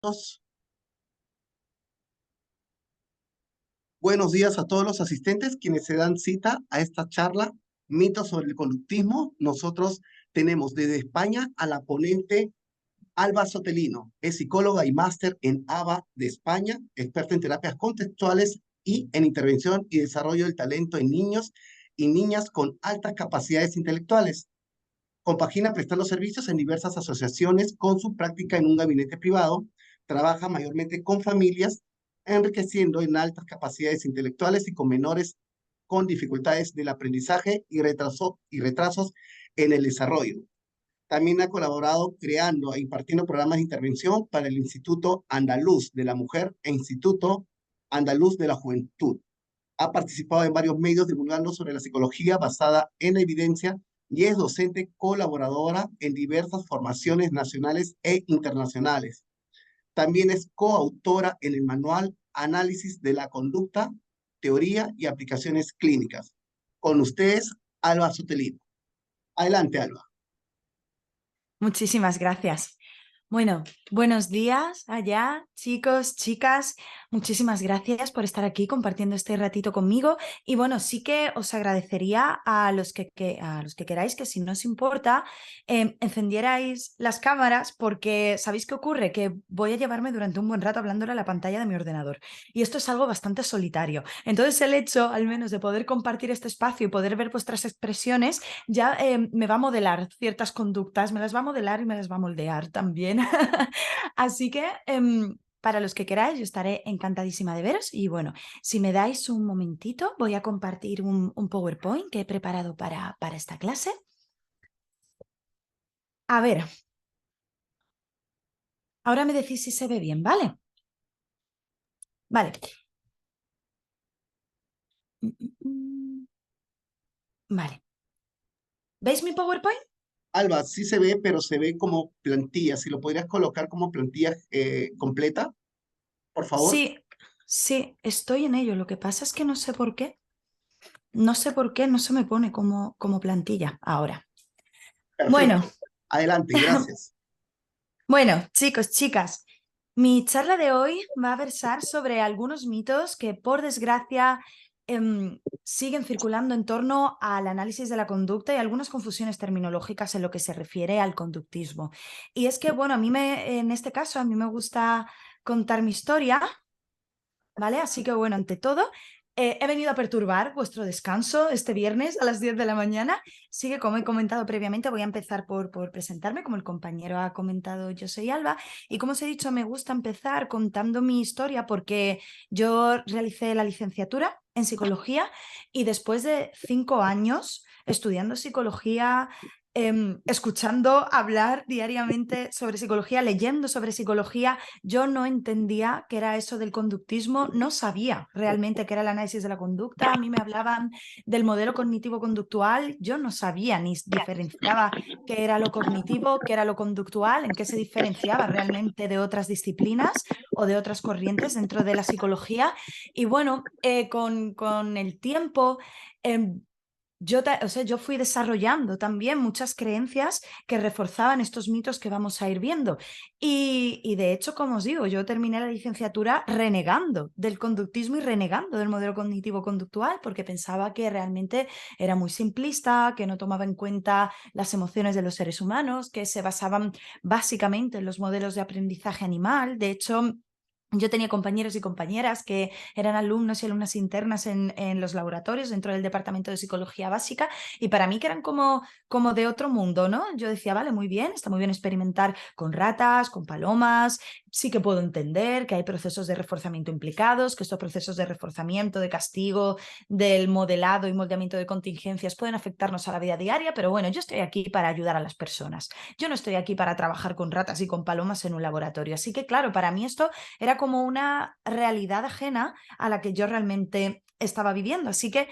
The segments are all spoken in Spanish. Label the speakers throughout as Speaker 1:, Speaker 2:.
Speaker 1: listos? Buenos días a todos los asistentes quienes se dan cita a esta charla, mitos sobre el conductismo. Nosotros tenemos desde España a la ponente Alba Sotelino. Es psicóloga y máster en ABA de España, experta en terapias contextuales y en intervención y desarrollo del talento en niños y niñas con altas capacidades intelectuales. Compagina prestando servicios en diversas asociaciones con su práctica en un gabinete privado. Trabaja mayormente con familias, enriqueciendo en altas capacidades intelectuales y con menores con dificultades del aprendizaje y retrasos en el desarrollo. También ha colaborado creando e impartiendo programas de intervención para el Instituto Andaluz de la Mujer e Instituto Andaluz de la Juventud. Ha participado en varios medios divulgando sobre la psicología basada en la evidencia y es docente colaboradora en diversas formaciones nacionales e internacionales. También es coautora en el manual Análisis de la Conducta, Teoría y Aplicaciones Clínicas. Con ustedes, Alba Sotelino. Adelante, Alba.
Speaker 2: Muchísimas gracias. Bueno, buenos días allá, chicos, chicas. Muchísimas gracias por estar aquí compartiendo este ratito conmigo. Y bueno, sí que os agradecería a los que queráis que, si no os importa, encendierais las cámaras, porque ¿sabéis qué ocurre? Que voy a llevarme durante un buen rato hablándole a la pantalla de mi ordenador. Y esto es algo bastante solitario. Entonces el hecho, al menos, de poder compartir este espacio y poder ver vuestras expresiones, ya me va a modelar ciertas conductas, me las va a modelar y me las va a moldear también. Así que para los que queráis, yo estaré encantadísima de veros. Y bueno, si me dais un momentito, voy a compartir un PowerPoint que he preparado para esta clase. A ver, ahora me decís si se ve bien, ¿vale? Vale. Vale. ¿Veis mi PowerPoint?
Speaker 1: Alba, sí se ve, pero se ve como plantilla. Si lo podrías colocar como plantilla completa, por favor.
Speaker 2: Sí, sí, estoy en ello. Lo que pasa es que no sé por qué. No sé por qué no se me pone como plantilla ahora. Bueno,
Speaker 1: Perfecto. Adelante, gracias.
Speaker 2: bueno, chicos, chicas, mi charla de hoy va a versar sobre algunos mitos que, por desgracia, siguen circulando en torno al análisis de la conducta y algunas confusiones terminológicas en lo que se refiere al conductismo. Y es que, bueno, en este caso, a mí me gusta contar mi historia, ¿vale? Así que, bueno, ante todo, he venido a perturbar vuestro descanso este viernes a las 10 de la mañana. Sí que, como he comentado previamente, voy a empezar por presentarme. Como el compañero ha comentado, yo soy Alba. Y como os he dicho, me gusta empezar contando mi historia porque yo realicé la licenciatura en psicología y después de 5 años estudiando psicología, escuchando hablar diariamente sobre psicología, leyendo sobre psicología, yo no entendía qué era eso del conductismo, no sabía realmente qué era el análisis de la conducta. A mí me hablaban del modelo cognitivo-conductual, yo no sabía ni diferenciaba qué era lo cognitivo, qué era lo conductual, en qué se diferenciaba realmente de otras disciplinas o de otras corrientes dentro de la psicología. Y bueno, con el tiempo... yo fui desarrollando también muchas creencias que reforzaban estos mitos que vamos a ir viendo. Y de hecho, como os digo, yo terminé la licenciatura renegando del conductismo y renegando del modelo cognitivo-conductual porque pensaba que realmente era muy simplista, que no tomaba en cuenta las emociones de los seres humanos, que se basaban básicamente en los modelos de aprendizaje animal. De hecho, yo tenía compañeros y compañeras que eran alumnos y alumnas internas en los laboratorios dentro del departamento de psicología básica y para mí que eran como de otro mundo, ¿no? Yo decía, vale, muy bien, está muy bien experimentar con ratas, con palomas, sí que puedo entender que hay procesos de reforzamiento implicados, que estos procesos de reforzamiento, de castigo, del modelado y moldeamiento de contingencias pueden afectarnos a la vida diaria, pero bueno, yo estoy aquí para ayudar a las personas. Yo no estoy aquí para trabajar con ratas y con palomas en un laboratorio. Así que claro, para mí esto era como una realidad ajena a la que yo realmente estaba viviendo. Así que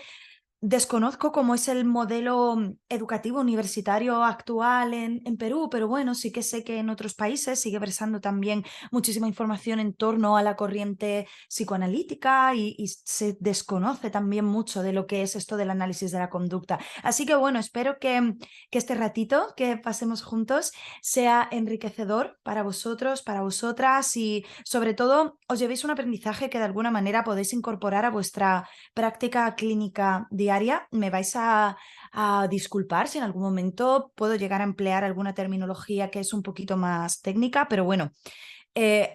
Speaker 2: Desconozco cómo es el modelo educativo universitario actual en Perú, pero bueno, sí que sé que en otros países sigue versando también muchísima información en torno a la corriente psicoanalítica y se desconoce también mucho de lo que es esto del análisis de la conducta. Así que bueno, espero que este ratito que pasemos juntos sea enriquecedor para vosotros, para vosotras y sobre todo os llevéis un aprendizaje que de alguna manera podéis incorporar a vuestra práctica clínica diaria. Me vais a disculpar si en algún momento puedo llegar a emplear alguna terminología que es un poquito más técnica, pero bueno,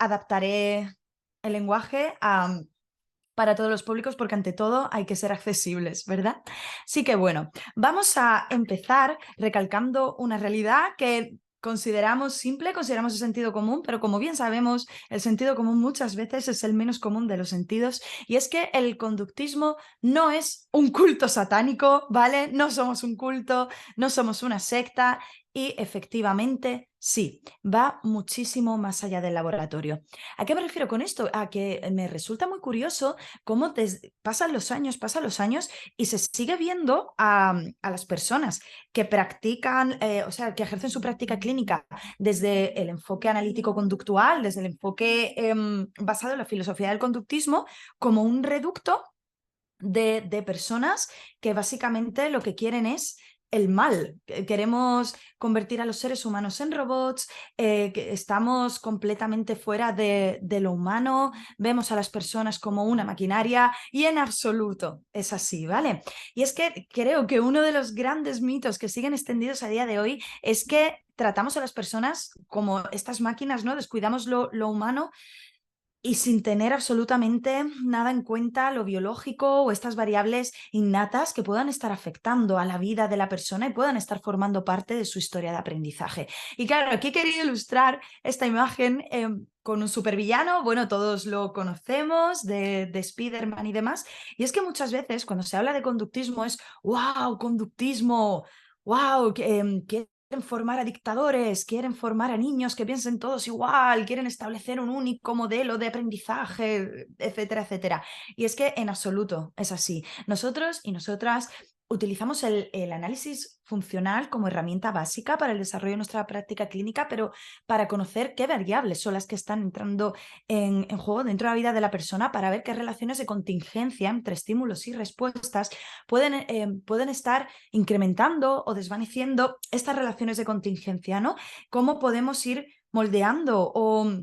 Speaker 2: adaptaré el lenguaje para todos los públicos porque ante todo hay que ser accesibles, ¿verdad? Así que bueno, vamos a empezar recalcando una realidad que consideramos simple, consideramos de sentido común, pero como bien sabemos, el sentido común muchas veces es el menos común de los sentidos y es que el conductismo no es un culto satánico, ¿vale? No somos un culto, no somos una secta y efectivamente sí, va muchísimo más allá del laboratorio. ¿A qué me refiero con esto? A que me resulta muy curioso cómo pasan los años y se sigue viendo a las personas que practican, o sea, que ejercen su práctica clínica desde el enfoque analítico-conductual, desde el enfoque basado en la filosofía del conductismo, como un reducto de personas que básicamente lo que quieren es el mal. Queremos convertir a los seres humanos en robots, que estamos completamente fuera de lo humano, vemos a las personas como una maquinaria y en absoluto es así, ¿vale? Y es que creo que uno de los grandes mitos que siguen extendidos a día de hoy es que tratamos a las personas como estas máquinas, ¿no? Descuidamos lo humano y sin tener absolutamente nada en cuenta lo biológico o estas variables innatas que puedan estar afectando a la vida de la persona y puedan estar formando parte de su historia de aprendizaje. Y claro, aquí he querido ilustrar esta imagen con un supervillano, bueno, todos lo conocemos, de Spider-Man y demás, y es que muchas veces cuando se habla de conductismo es, wow, conductismo, wow, quieren formar a dictadores, quieren formar a niños que piensen todos igual, quieren establecer un único modelo de aprendizaje, etcétera, etcétera. Y es que en absoluto es así. Nosotros y nosotras utilizamos el análisis funcional como herramienta básica para el desarrollo de nuestra práctica clínica, pero para conocer qué variables son las que están entrando en juego dentro de la vida de la persona para ver qué relaciones de contingencia entre estímulos y respuestas pueden estar incrementando o desvaneciendo estas relaciones de contingencia, ¿no? ¿Cómo podemos ir moldeando o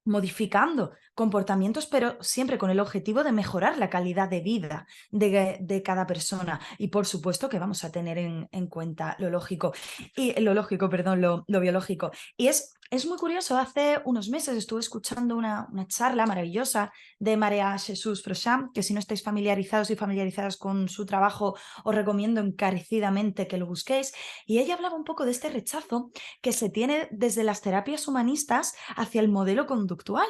Speaker 2: modificando comportamientos, pero siempre con el objetivo de mejorar la calidad de vida de cada persona? Y por supuesto que vamos a tener en cuenta lo lógico, y lo lógico, perdón, lo biológico. Y es muy curioso, hace unos meses estuve escuchando una charla maravillosa de María Jesús Frocham, que si no estáis familiarizados y familiarizadas con su trabajo, os recomiendo encarecidamente que lo busquéis. Y ella hablaba un poco de este rechazo que se tiene desde las terapias humanistas hacia el modelo conductual.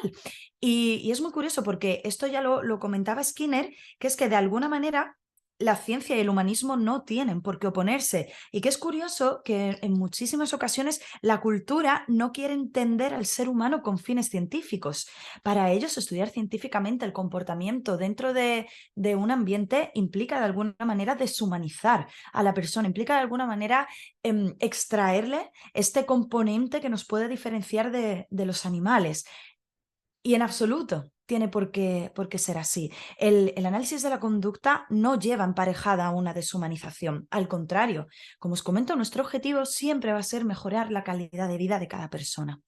Speaker 2: Y es muy curioso porque esto ya lo comentaba Skinner, que es que de alguna manera la ciencia y el humanismo no tienen por qué oponerse. Y que es curioso que en muchísimas ocasiones la cultura no quiere entender al ser humano con fines científicos. Para ellos, estudiar científicamente el comportamiento dentro de un ambiente implica de alguna manera deshumanizar a la persona, implica de alguna manera extraerle este componente que nos puede diferenciar de los animales. Y en absoluto tiene por qué ser así. El análisis de la conducta no lleva emparejada una deshumanización. Al contrario, como os comento, nuestro objetivo siempre va a ser mejorar la calidad de vida de cada persona.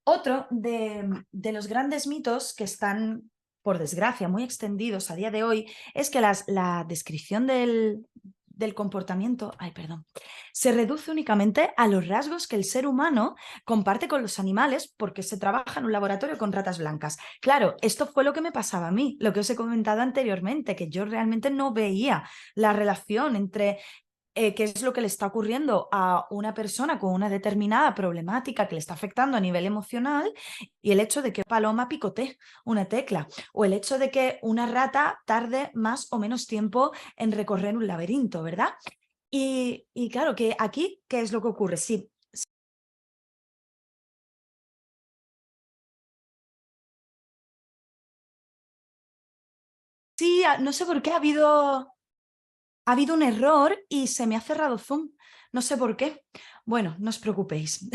Speaker 2: Otro de los grandes mitos que están, por desgracia, muy extendidos a día de hoy es que la descripción del comportamiento, ay, perdón, se reduce únicamente a los rasgos que el ser humano comparte con los animales porque se trabaja en un laboratorio con ratas blancas. Claro, esto fue lo que me pasaba a mí, lo que os he comentado anteriormente, que yo realmente no veía la relación entre qué es lo que le está ocurriendo a una persona con una determinada problemática que le está afectando a nivel emocional y el hecho de que paloma picotee una tecla o el hecho de que una rata tarde más o menos tiempo en recorrer un laberinto, ¿verdad? Y claro, que aquí, ¿qué es lo que ocurre? Sí, no sé por qué ha habido... ha habido un error y se me ha cerrado Zoom. No sé por qué. Bueno, no os preocupéis.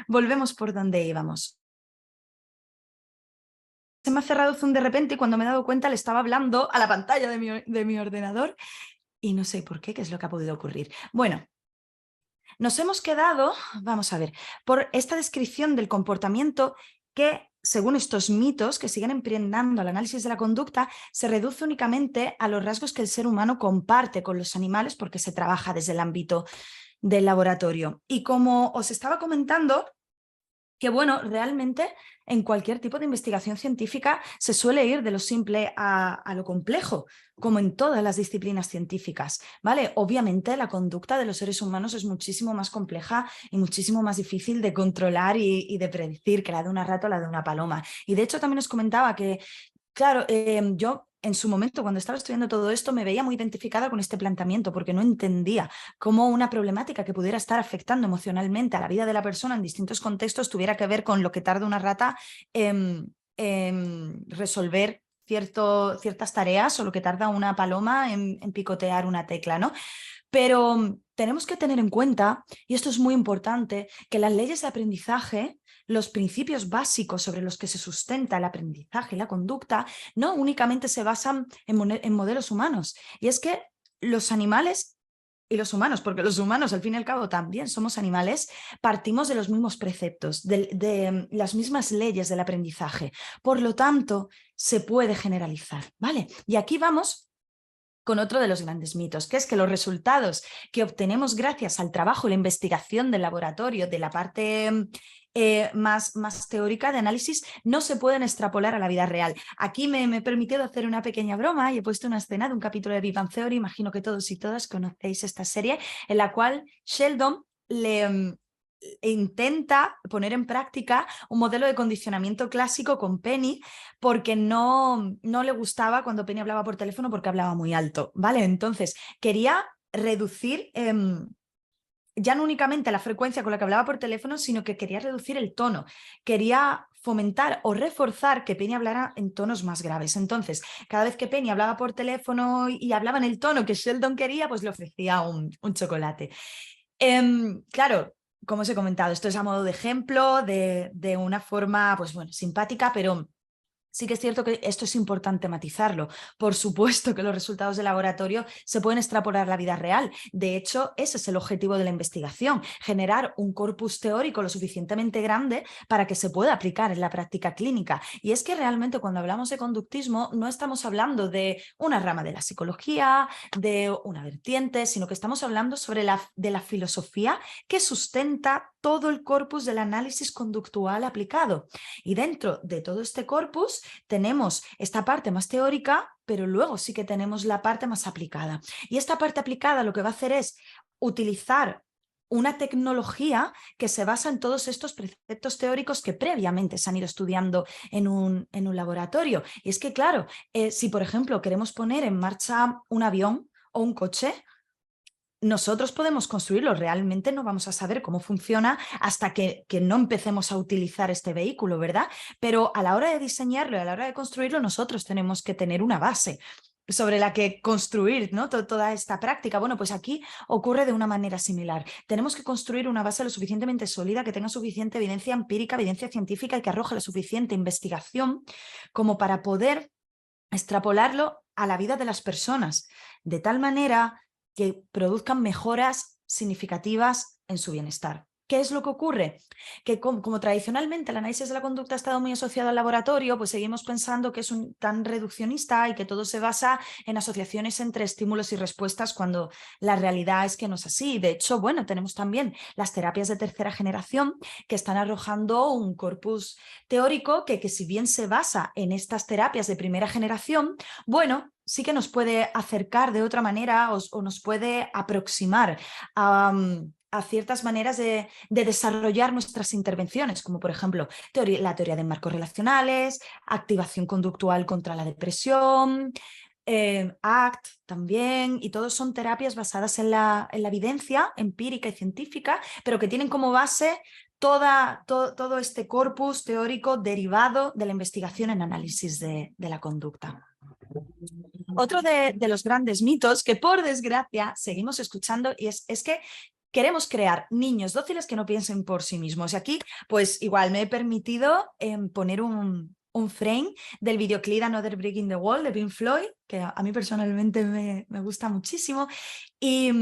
Speaker 2: Volvemos por donde íbamos. Se me ha cerrado Zoom de repente y cuando me he dado cuenta le estaba hablando a la pantalla de mi ordenador y no sé por qué es lo que ha podido ocurrir. Bueno, nos hemos quedado, vamos a ver, por esta descripción del comportamiento que, según estos mitos que siguen impregnando al análisis de la conducta, se reduce únicamente a los rasgos que el ser humano comparte con los animales porque se trabaja desde el ámbito del laboratorio. Y como os estaba comentando, que bueno, realmente en cualquier tipo de investigación científica se suele ir de lo simple a lo complejo, como en todas las disciplinas científicas, ¿vale? Obviamente la conducta de los seres humanos es muchísimo más compleja y muchísimo más difícil de controlar y de predecir que la de una rata o la de una paloma. Y de hecho también os comentaba que, claro, yo en su momento, cuando estaba estudiando todo esto, me veía muy identificada con este planteamiento porque no entendía cómo una problemática que pudiera estar afectando emocionalmente a la vida de la persona en distintos contextos tuviera que ver con lo que tarda una rata en resolver ciertas tareas o lo que tarda una paloma en picotear una tecla, ¿no? Pero tenemos que tener en cuenta, y esto es muy importante, que las leyes de aprendizaje, los principios básicos sobre los que se sustenta el aprendizaje y la conducta, no únicamente se basan en modelos humanos. Y es que los animales y los humanos, porque los humanos al fin y al cabo también somos animales, partimos de los mismos preceptos, de las mismas leyes del aprendizaje. Por lo tanto, se puede generalizar, ¿vale? Y aquí vamos con otro de los grandes mitos, que es que los resultados que obtenemos gracias al trabajo y la investigación del laboratorio, de la parte más teórica de análisis, no se pueden extrapolar a la vida real. Aquí me he permitido hacer una pequeña broma y he puesto una escena de un capítulo de Big Bang Theory, imagino que todos y todas conocéis esta serie, en la cual Sheldon le intenta poner en práctica un modelo de condicionamiento clásico con Penny porque no le gustaba cuando Penny hablaba por teléfono porque hablaba muy alto, ¿vale? Entonces quería reducir ya no únicamente la frecuencia con la que hablaba por teléfono, sino que quería reducir el tono, quería fomentar o reforzar que Penny hablara en tonos más graves. Entonces, cada vez que Penny hablaba por teléfono y hablaba en el tono que Sheldon quería, pues le ofrecía un chocolate. Claro, como os he comentado, esto es a modo de ejemplo, de una forma, pues bueno, simpática, pero sí que es cierto que esto es importante matizarlo. Por supuesto que los resultados de laboratorio se pueden extrapolar a la vida real. De hecho, ese es el objetivo de la investigación, generar un corpus teórico lo suficientemente grande para que se pueda aplicar en la práctica clínica. Y es que realmente cuando hablamos de conductismo no estamos hablando de una rama de la psicología, de una vertiente, sino que estamos hablando de la filosofía que sustenta todo el corpus del análisis conductual aplicado. Y dentro de todo este corpus tenemos esta parte más teórica, pero luego sí que tenemos la parte más aplicada. Y esta parte aplicada lo que va a hacer es utilizar una tecnología que se basa en todos estos preceptos teóricos que previamente se han ido estudiando en un laboratorio. Y es que, claro, si por ejemplo queremos poner en marcha un avión o un coche, nosotros podemos construirlo, realmente no vamos a saber cómo funciona hasta que no empecemos a utilizar este vehículo, ¿verdad? Pero a la hora de diseñarlo y a la hora de construirlo, nosotros tenemos que tener una base sobre la que construir, ¿no? Toda esta práctica. Bueno, pues aquí ocurre de una manera similar. Tenemos que construir una base lo suficientemente sólida, que tenga suficiente evidencia empírica, evidencia científica y que arroje la suficiente investigación como para poder extrapolarlo a la vida de las personas, de tal manera que produzcan mejoras significativas en su bienestar. ¿Qué es lo que ocurre? Que como tradicionalmente el análisis de la conducta ha estado muy asociado al laboratorio, pues seguimos pensando que es tan reduccionista y que todo se basa en asociaciones entre estímulos y respuestas cuando la realidad es que no es así. De hecho, bueno, tenemos también las terapias de tercera generación que están arrojando un corpus teórico que si bien se basa en estas terapias de primera generación, bueno, sí que nos puede acercar de otra manera o nos puede aproximar a ciertas maneras de desarrollar nuestras intervenciones, como por ejemplo la teoría de marcos relacionales, activación conductual contra la depresión, ACT también, y todos son terapias basadas en la evidencia empírica y científica, pero que tienen como base todo este corpus teórico derivado de la investigación en análisis de la conducta. Otro de los grandes mitos que por desgracia seguimos escuchando y es que queremos crear niños dóciles que no piensen por sí mismos. Y aquí, pues igual me he permitido poner un frame del videoclip Another Brick in the Wall de Pink Floyd, que a mí personalmente me gusta muchísimo. Y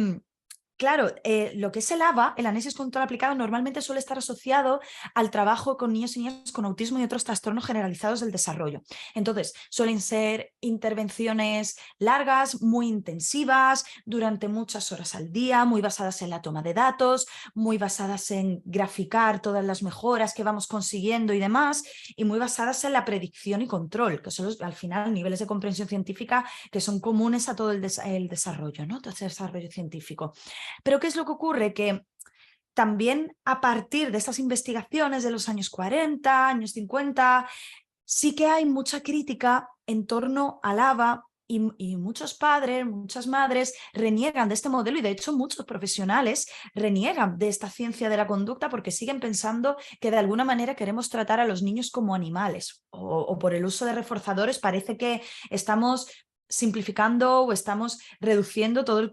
Speaker 2: claro, lo que es el ABA, el análisis conductual aplicado, normalmente suele estar asociado al trabajo con niños y niñas con autismo y otros trastornos generalizados del desarrollo. Entonces, suelen ser intervenciones largas, muy intensivas, durante muchas horas al día, muy basadas en la toma de datos, muy basadas en graficar todas las mejoras que vamos consiguiendo y demás, y muy basadas en la predicción y control, que son al final niveles de comprensión científica que son comunes a todo el desarrollo, ¿no? Todo el desarrollo científico. Pero ¿qué es lo que ocurre? Que también a partir de estas investigaciones de los años 40, años 50, sí que hay mucha crítica en torno al ABA y muchos padres, muchas madres reniegan de este modelo y de hecho muchos profesionales reniegan de esta ciencia de la conducta porque siguen pensando que de alguna manera queremos tratar a los niños como animales o por el uso de reforzadores parece que estamos simplificando o estamos reduciendo todo el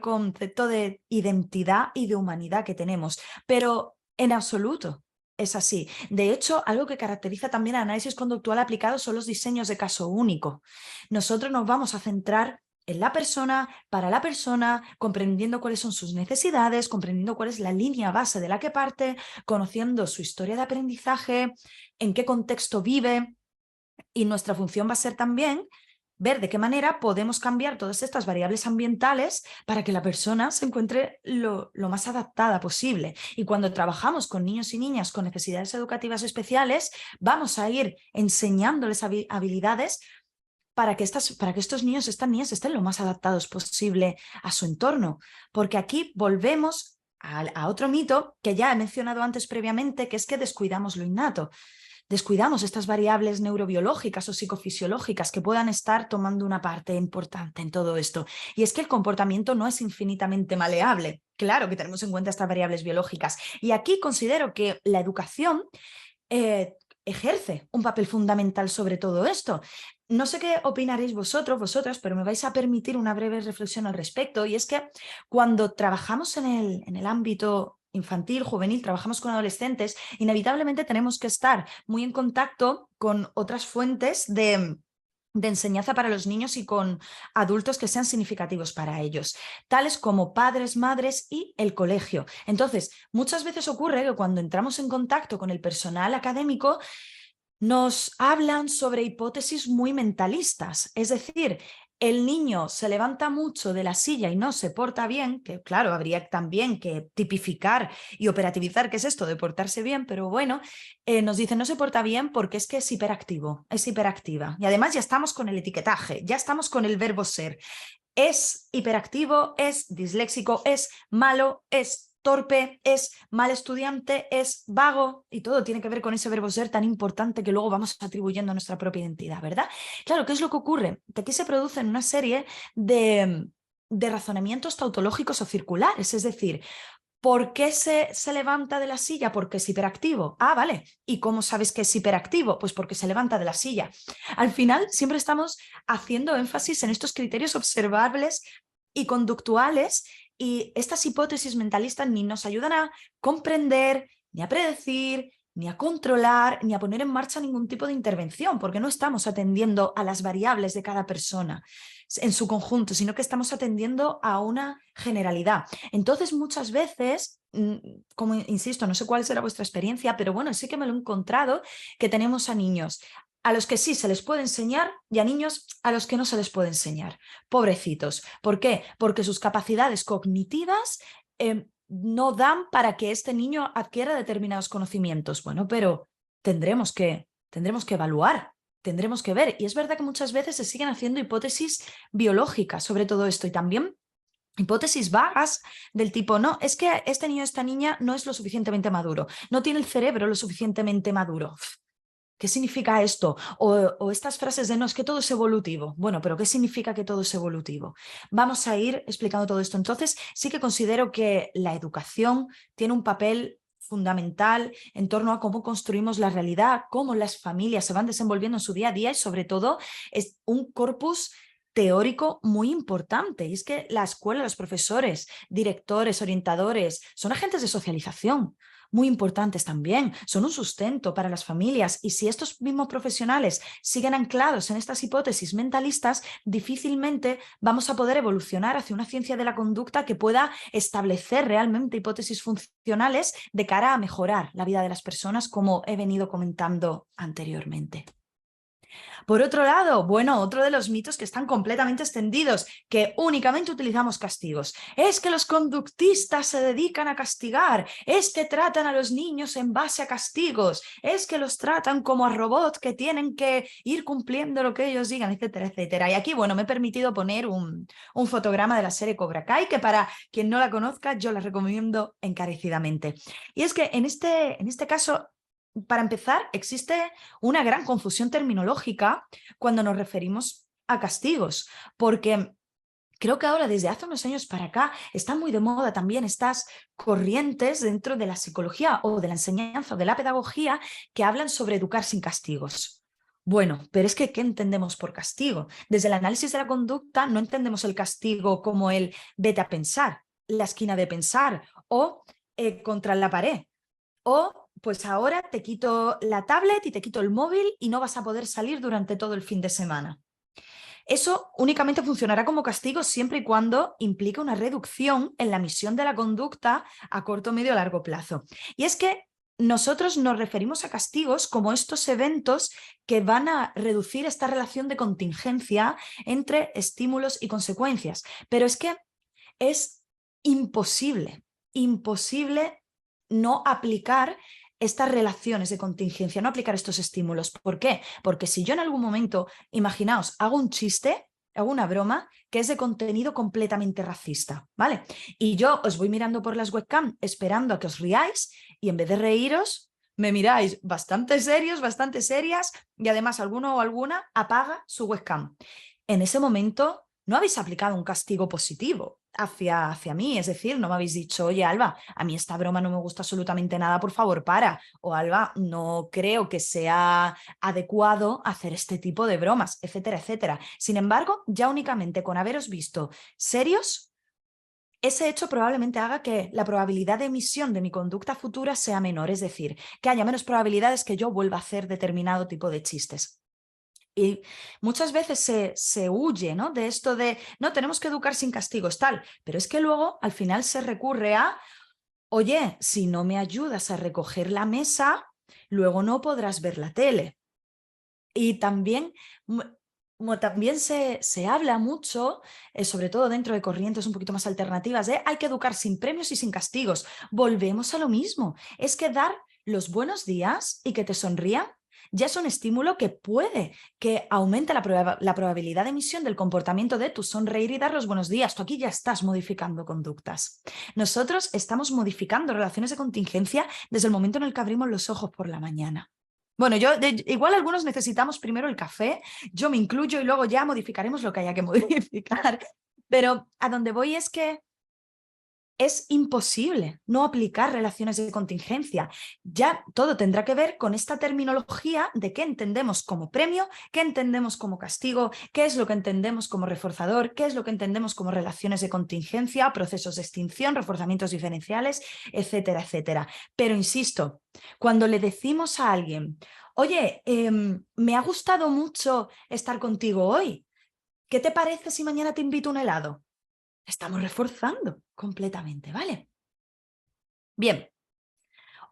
Speaker 2: concepto de identidad y de humanidad que tenemos, pero en absoluto es así. De hecho, algo que caracteriza también al análisis conductual aplicado son los diseños de caso único. Nosotros nos vamos a centrar en la persona, para la persona, comprendiendo cuáles son sus necesidades, comprendiendo cuál es la línea base de la que parte, conociendo su historia de aprendizaje, en qué contexto vive, y nuestra función va a ser también ver de qué manera podemos cambiar todas estas variables ambientales para que la persona se encuentre lo más adaptada posible. Y cuando trabajamos con niños y niñas con necesidades educativas especiales, vamos a ir enseñándoles habilidades para que estos niños, estas niñas estén lo más adaptados posible a su entorno. Porque aquí volvemos a otro mito que ya he mencionado antes previamente, que es que descuidamos lo innato. Descuidamos estas variables neurobiológicas o psicofisiológicas que puedan estar tomando una parte importante en todo esto. Y es que el comportamiento no es infinitamente maleable. Claro que tenemos en cuenta estas variables biológicas. Y aquí considero que la educación ejerce un papel fundamental sobre todo esto. No sé qué opinaréis vosotras, pero me vais a permitir una breve reflexión al respecto. Y es que cuando trabajamos en el ámbito infantil, juvenil, trabajamos con adolescentes, inevitablemente tenemos que estar muy en contacto con otras fuentes de enseñanza para los niños y con adultos que sean significativos para ellos, tales como padres, madres y el colegio. Entonces, muchas veces ocurre que cuando entramos en contacto con el personal académico, nos hablan sobre hipótesis muy mentalistas, es decir, el niño se levanta mucho de la silla y no se porta bien, que claro, habría también que tipificar y operativizar qué es esto de portarse bien, pero bueno, nos dicen no se porta bien porque es que es hiperactivo, es hiperactiva. Y además ya estamos con el etiquetaje, ya estamos con el verbo ser. Es hiperactivo, es disléxico, es malo, es torpe, es mal estudiante, es vago y todo tiene que ver con ese verbo ser tan importante que luego vamos atribuyendo a nuestra propia identidad, ¿verdad? Claro, ¿qué es lo que ocurre? Que aquí se producen una serie de razonamientos tautológicos o circulares, es decir, ¿por qué se levanta de la silla? Porque es hiperactivo. Ah, vale. ¿Y cómo sabes que es hiperactivo? Pues porque se levanta de la silla. Al final siempre estamos haciendo énfasis en estos criterios observables y conductuales y estas hipótesis mentalistas ni nos ayudan a comprender, ni a predecir, ni a controlar, ni a poner en marcha ningún tipo de intervención, porque no estamos atendiendo a las variables de cada persona en su conjunto, sino que estamos atendiendo a una generalidad. Entonces, muchas veces, como insisto, no sé cuál será vuestra experiencia, pero bueno, sí que me lo he encontrado, que tenemos a niños a los que sí se les puede enseñar y a niños a los que no se les puede enseñar. Pobrecitos. ¿Por qué? Porque sus capacidades cognitivas no dan para que este niño adquiera determinados conocimientos. Bueno, pero tendremos que evaluar, tendremos que ver. Y es verdad que muchas veces se siguen haciendo hipótesis biológicas sobre todo esto y también hipótesis vagas del tipo, no, es que este niño o esta niña no es lo suficientemente maduro, no tiene el cerebro lo suficientemente maduro. ¿Qué significa esto? O estas frases de no, es que todo es evolutivo. Bueno, pero ¿qué significa que todo es evolutivo? Vamos a ir explicando todo esto. Entonces, sí que considero que la educación tiene un papel fundamental en torno a cómo construimos la realidad, cómo las familias se van desenvolviendo en su día a día y sobre todo es un corpus teórico muy importante. Y es que la escuela, los profesores, directores, orientadores, son agentes de socialización muy importantes también, son un sustento para las familias y si estos mismos profesionales siguen anclados en estas hipótesis mentalistas, difícilmente vamos a poder evolucionar hacia una ciencia de la conducta que pueda establecer realmente hipótesis funcionales de cara a mejorar la vida de las personas, como he venido comentando anteriormente. Por otro lado, bueno, otro de los mitos que están completamente extendidos, que únicamente utilizamos castigos, es que los conductistas se dedican a castigar, es que tratan a los niños en base a castigos, es que los tratan como a robots que tienen que ir cumpliendo lo que ellos digan, etcétera, etcétera. Y aquí, bueno, me he permitido poner un fotograma de la serie Cobra Kai, que para quien no la conozca, yo la recomiendo encarecidamente. Y es que en este caso, para empezar, existe una gran confusión terminológica cuando nos referimos a castigos, porque creo que ahora, desde hace unos años para acá, están muy de moda también estas corrientes dentro de la psicología o de la enseñanza o de la pedagogía que hablan sobre educar sin castigos. Bueno, pero es que ¿qué entendemos por castigo? Desde el análisis de la conducta no entendemos el castigo como el vete a pensar, la esquina de pensar o contra la pared. O pues ahora te quito la tablet y te quito el móvil y no vas a poder salir durante todo el fin de semana. Eso únicamente funcionará como castigo siempre y cuando implique una reducción en la misión de la conducta a corto, medio o largo plazo. Y es que nosotros nos referimos a castigos como estos eventos que van a reducir esta relación de contingencia entre estímulos y consecuencias. Pero es que es imposible no aplicar estas relaciones de contingencia, no aplicar estos estímulos. ¿Por qué? Porque si yo en algún momento, imaginaos, hago un chiste, hago una broma que es de contenido completamente racista, ¿vale? Y yo os voy mirando por las webcam esperando a que os riáis y en vez de reíros, me miráis bastante serios, bastante serias y además alguno o alguna apaga su webcam. En ese momento no habéis aplicado un castigo positivo hacia mí, es decir, no me habéis dicho, oye Alba, a mí esta broma no me gusta absolutamente nada, por favor para, o Alba, no creo que sea adecuado hacer este tipo de bromas, etcétera, etcétera. Sin embargo, ya únicamente con haberos visto serios, ese hecho probablemente haga que la probabilidad de emisión de mi conducta futura sea menor, es decir, que haya menos probabilidades que yo vuelva a hacer determinado tipo de chistes. Y muchas veces se huye, ¿no?, de esto de, no, tenemos que educar sin castigos, tal, pero es que luego al final se recurre a, oye, si no me ayudas a recoger la mesa, luego no podrás ver la tele. Y también, también se habla mucho, sobre todo dentro de corrientes un poquito más alternativas, de hay que educar sin premios y sin castigos. Volvemos a lo mismo, es que dar los buenos días y que te sonrían ya es un estímulo que puede que aumente la probabilidad de emisión del comportamiento de tu sonreír y dar los buenos días. Tú aquí ya estás modificando conductas. Nosotros estamos modificando relaciones de contingencia desde el momento en el que abrimos los ojos por la mañana. Bueno, igual algunos necesitamos primero el café, yo me incluyo y luego ya modificaremos lo que haya que modificar. Pero a donde voy es que es imposible no aplicar relaciones de contingencia. Ya todo tendrá que ver con esta terminología de qué entendemos como premio, qué entendemos como castigo, qué es lo que entendemos como reforzador, qué es lo que entendemos como relaciones de contingencia, procesos de extinción, reforzamientos diferenciales, etcétera, etcétera. Pero insisto, cuando le decimos a alguien, oye, me ha gustado mucho estar contigo hoy, ¿qué te parece si mañana te invito a un helado? Estamos reforzando completamente, ¿vale? Bien,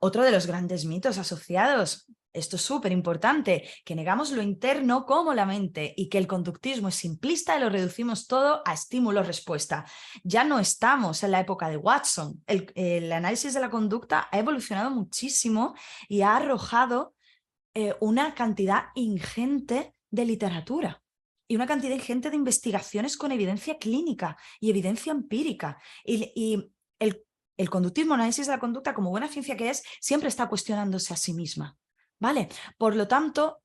Speaker 2: otro de los grandes mitos asociados, esto es súper importante, que negamos lo interno como la mente y que el conductismo es simplista y lo reducimos todo a estímulo-respuesta. Ya no estamos en la época de Watson. El análisis de la conducta ha evolucionado muchísimo y ha arrojado una cantidad ingente de literatura y una cantidad ingente de investigaciones con evidencia clínica y evidencia empírica. Y el conductismo, análisis de la conducta, como buena ciencia que es, siempre está cuestionándose a sí misma, ¿vale? Por lo tanto,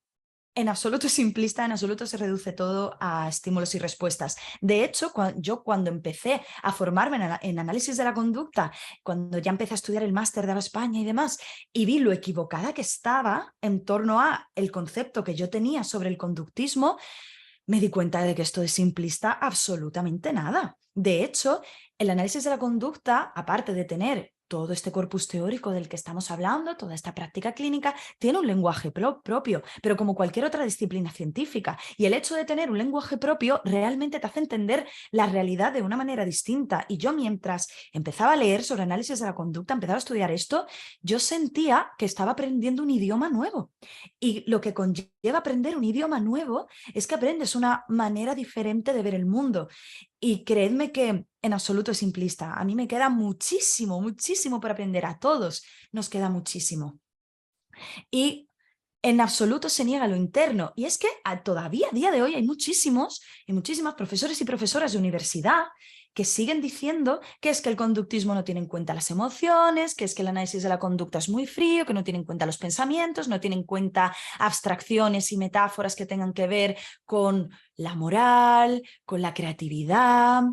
Speaker 2: en absoluto es simplista, en absoluto se reduce todo a estímulos y respuestas. De hecho, yo cuando empecé a formarme en análisis de la conducta, cuando ya empecé a estudiar el máster de la España y demás, y vi lo equivocada que estaba en torno a el concepto que yo tenía sobre el conductismo, me di cuenta de que esto es simplista absolutamente nada. De hecho, el análisis de la conducta, aparte de tener todo este corpus teórico del que estamos hablando, toda esta práctica clínica, tiene un lenguaje propio, pero como cualquier otra disciplina científica. Y el hecho de tener un lenguaje propio realmente te hace entender la realidad de una manera distinta. Y yo, mientras empezaba a leer sobre análisis de la conducta, empezaba a estudiar esto, yo sentía que estaba aprendiendo un idioma nuevo. Y lo que conlleva aprender un idioma nuevo es que aprendes una manera diferente de ver el mundo. Y creedme que en absoluto es simplista. A mí me queda muchísimo, muchísimo por aprender. A todos nos queda muchísimo. Y en absoluto se niega lo interno. Y es que todavía a día de hoy hay muchísimos y muchísimas profesores y profesoras de universidad que siguen diciendo que es que el conductismo no tiene en cuenta las emociones, que es que el análisis de la conducta es muy frío, que no tiene en cuenta los pensamientos, no tiene en cuenta abstracciones y metáforas que tengan que ver con la moral, con la creatividad,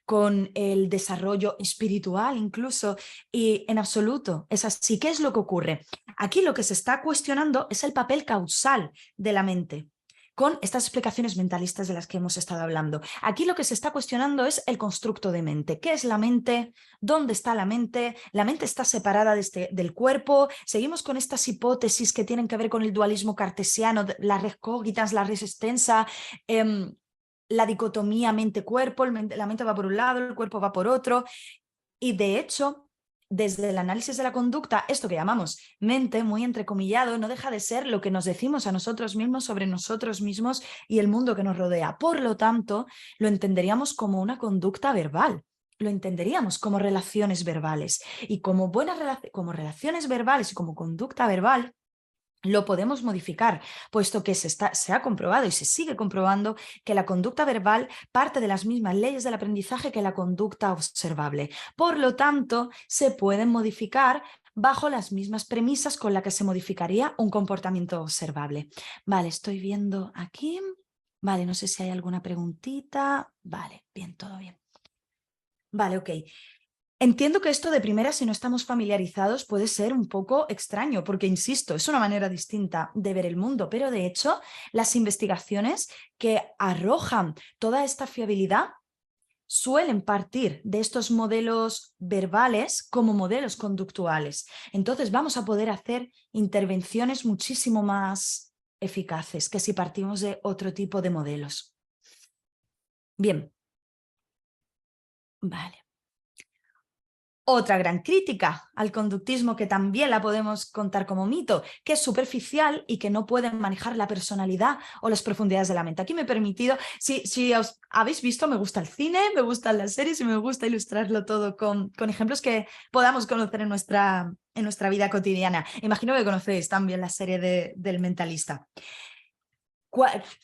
Speaker 2: con el desarrollo espiritual incluso, y en absoluto es así. ¿Qué es lo que ocurre? Aquí lo que se está cuestionando es el papel causal de la mente, con estas explicaciones mentalistas de las que hemos estado hablando. Aquí lo que se está cuestionando es el constructo de mente. ¿Qué es la mente? ¿Dónde está la mente? ¿La mente está separada del cuerpo? Seguimos con estas hipótesis que tienen que ver con el dualismo cartesiano, la res cogitans, la res extensa, la dicotomía mente-cuerpo, la mente va por un lado, el cuerpo va por otro. Y de hecho, desde el análisis de la conducta, esto que llamamos mente, muy entrecomillado, no deja de ser lo que nos decimos a nosotros mismos sobre nosotros mismos y el mundo que nos rodea. Por lo tanto, lo entenderíamos como una conducta verbal. Lo entenderíamos como relaciones verbales. Y como como relaciones verbales y como conducta verbal, lo podemos modificar, puesto que se ha comprobado y se sigue comprobando que la conducta verbal parte de las mismas leyes del aprendizaje que la conducta observable. Por lo tanto, se pueden modificar bajo las mismas premisas con las que se modificaría un comportamiento observable. Vale, estoy viendo aquí. Vale, no sé si hay alguna preguntita. Vale, bien, todo bien. Vale, ok. Entiendo que esto de primera, si no estamos familiarizados, puede ser un poco extraño, porque, insisto, es una manera distinta de ver el mundo, pero de hecho las investigaciones que arrojan toda esta fiabilidad suelen partir de estos modelos verbales como modelos conductuales. Entonces vamos a poder hacer intervenciones muchísimo más eficaces que si partimos de otro tipo de modelos. Bien. Vale. Otra gran crítica al conductismo, que también la podemos contar como mito, que es superficial y que no puede manejar la personalidad o las profundidades de la mente. Aquí me he permitido, si os habéis visto, me gusta el cine, me gustan las series y me gusta ilustrarlo todo con ejemplos que podamos conocer en nuestra vida cotidiana. Imagino que conocéis también la serie del Mentalista.